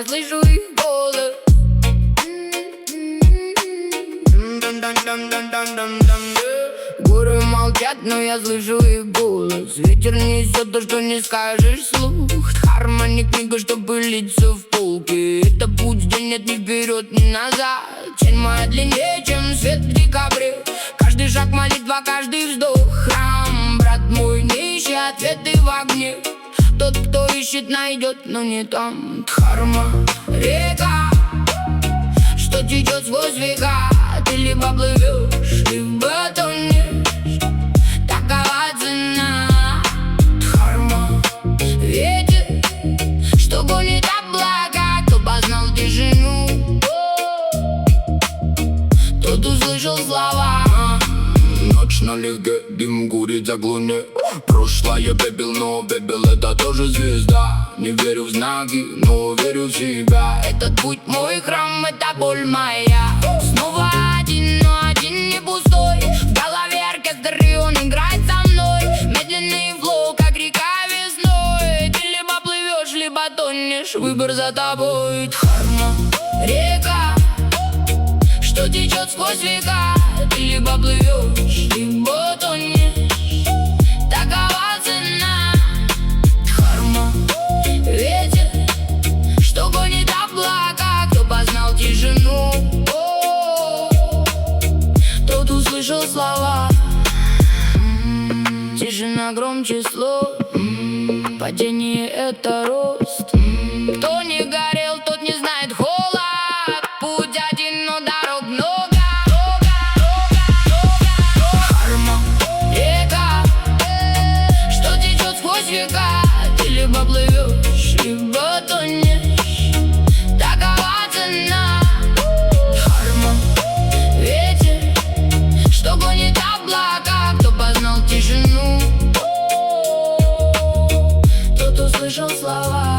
я слышу их голос. Горы молчат, но я слышу их голос. Ветер несет то, что не скажешь вслух. Дхарма не книга, чтобы пылиться в полке. Это путь, где нет ни вперед, ни назад. Тень моя длиннее, чем свет в декабре. Каждый шаг молитва, каждый вздох храм. Брат мой, не ищи ответы в огне. Тот, кто ищет, найдет, но не там. Дхарма, река, что течет сквозь века. Ты либо плывешь, либо тонешь. Такова цена. Дхарма, ветер, что гонит облака. Кто познал тишину, тот услышал слова. Ночь налегке, дым курит за глуне. Прошлое пепел, но пепел это тоже звезда. Не верю в знаки, но верю в себя. Этот путь мой храм, это боль моя. Снова один, но один не пустой. В голове оркестр, и он играет со мной. Медленный флоу, как река весной. Ты либо плывешь, либо тонешь. Выбор за тобой. Дхарма, река, что течет сквозь века. Ты либо плывешь, либо тонешь. Такова цена. Дхарма, ветер, что гонит облака. Кто познал тишину, тот услышал слова. Тишина громче слов. Падение — это рост. Кто не горел, тот не знает холод. Путь один, но дорог много. Дхарма, река, что течет сквозь века. Ты либо плывешь, либо тонешь. Такова цена. Дхарма, ветер, что гонит облака. Кто познал тишину, тот услышал слова.